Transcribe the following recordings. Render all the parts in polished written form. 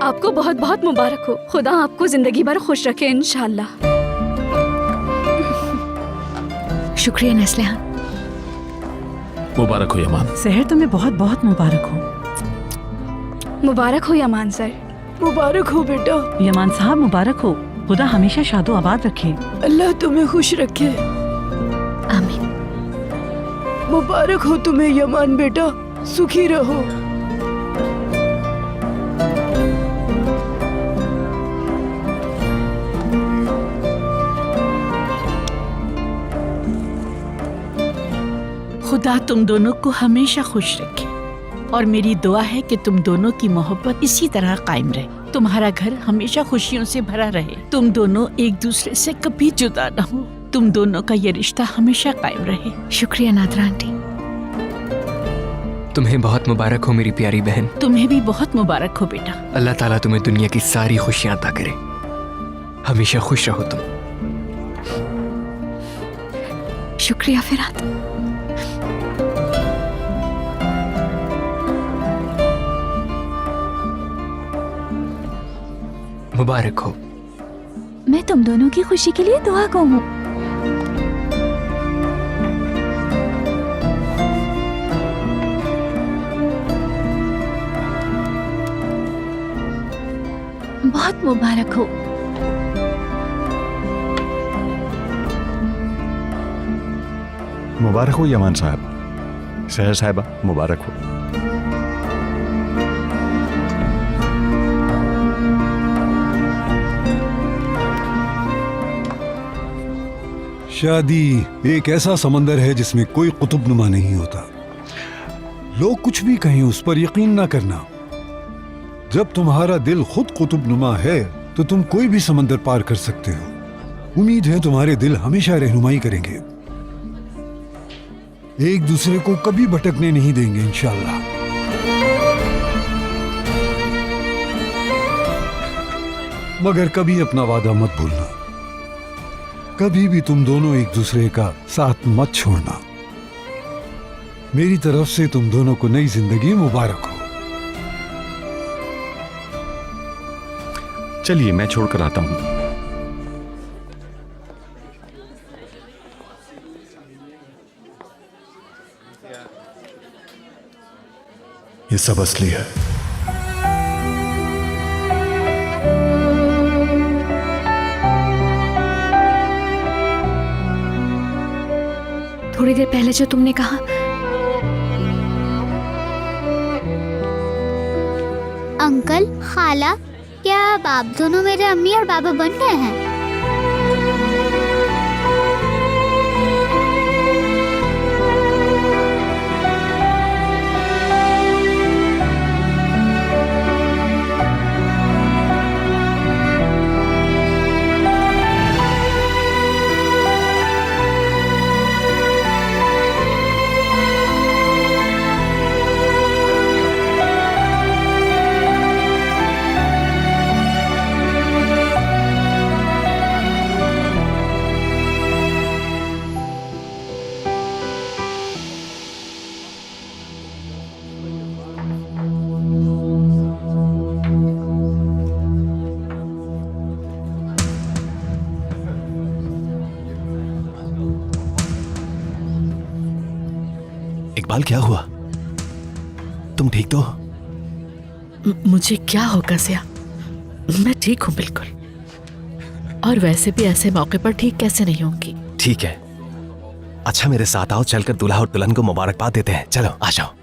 आपको बहुत बहुत मुबारक हो। खुदा आपको जिंदगी भर खुश रखे इंशाल्लाह। शुक्रिया नेस्लिहान। मुबारक हो यमान। सहर तुम्हें बहुत बहुत मुबारक हो। मुबारक हो यमान सर। मुबारक हो बेटा। यमान साहब मुबारक हो। खुदा हमेशा शादो आबाद रखे। अल्लाह तुम्हें खुश रखे। आमीन। मुबारक हो तुम्हें यमान बेटा, सुखी रहो। खुदा तुम दोनों को हमेशा खुश रखे और मेरी दुआ है कि तुम दोनों की मोहब्बत इसी तरह कायम रहे। तुम्हारा घर हमेशा खुशियों से भरा रहे। तुम दोनों एक दूसरे से कभी जुदा न हो। तुम दोनों का ये रिश्ता हमेशा कायम रहे। शुक्रिया नादरा आंटी। तुम्हें बहुत मुबारक हो मेरी प्यारी बहन। तुम्हें भी बहुत मुबारक हो बेटा। अल्लाह ताला तुम्हें दुनिया की सारी खुशियां अता करे। हमेशा खुश रहो तुम। शुक्रिया फिरात। मुबारक हो। मैं तुम दोनों की खुशी के लिए दुआ कहूँ। बहुत मुबारक हो। मुबारक हो यमान साहब। सहर साहिबा मुबारक हो। शादी एक ऐसा समंदर है जिसमें कोई कुतुबनुमा नहीं होता। लोग कुछ भी कहें उस पर यकीन ना करना। जब तुम्हारा दिल खुद कुतुबनुमा है तो तुम कोई भी समंदर पार कर सकते हो। उम्मीद है तुम्हारे दिल हमेशा रहनुमाई करेंगे, एक दूसरे को कभी भटकने नहीं देंगे इंशाअल्लाह। मगर कभी अपना वादा मत भूलना। कभी भी तुम दोनों एक दूसरे का साथ मत छोड़ना। मेरी तरफ से तुम दोनों को नई जिंदगी मुबारक हो। चलिए मैं छोड़कर आता हूं। ये सब असली है। थोड़ी देर पहले जो तुमने कहा, अंकल, खाला, क्या आप दोनों मेरे अम्मी और बाबा बन गए हैं? इकबाल क्या हुआ? तुम ठीक तो हो? मुझे क्या होगा सिया, मैं ठीक हूँ बिल्कुल। और वैसे भी ऐसे मौके पर ठीक कैसे नहीं होंगी। ठीक है, अच्छा मेरे साथ आओ, चलकर दूल्हा और दुल्हन को मुबारकबाद देते हैं। चलो आ जाओ।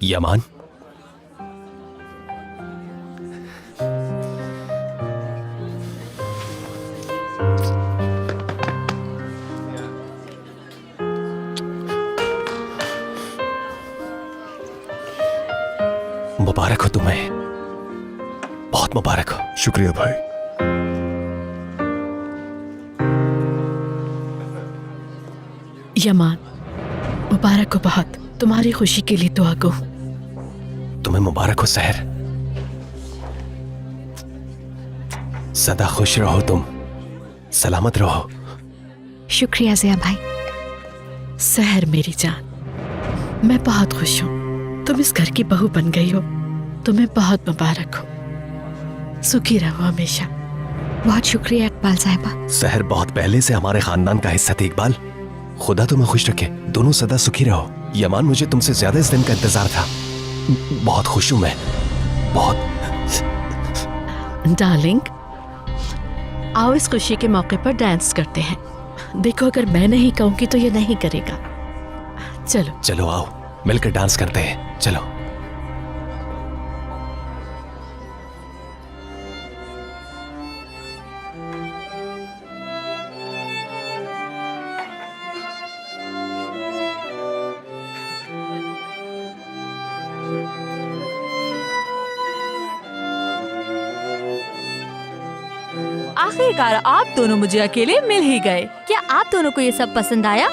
यमान, मुबारक हो तुम्हें, बहुत मुबारक हो। शुक्रिया भाई। यमान, मुबारक हो बहुत, तुम्हारी खुशी के लिए दुआ गो। तुम्हें मुबारक हो सहर, सदा खुश रहो तुम, सलामत रहो। शुक्रिया ज़िया भाई। सहर मेरी जान, मैं बहुत खुश हूँ, तुम इस घर की बहू बन गई हो। तुम्हें बहुत मुबारक हो, सुखी रहो हमेशा। बहुत शुक्रिया इकबाल साहिबा। सहर बहुत पहले से हमारे खानदान का हिस्सा थी इकबाल। खुदा तुम्हें खुश रखे, दोनों सदा सुखी रहो। यमान, मुझे तुमसे ज्यादा इस दिन का इंतजार था। बहुत खुश हूं मैं, बहुत। डार्लिंग, आओ इस खुशी के मौके पर डांस करते हैं। देखो, अगर मैं नहीं कहूंगी तो ये नहीं करेगा। चलो चलो आओ, मिलकर डांस करते हैं, चलो। आखिरकार आप दोनों मुझे अकेले मिल ही गए। क्या आप दोनों को ये सब पसंद आया?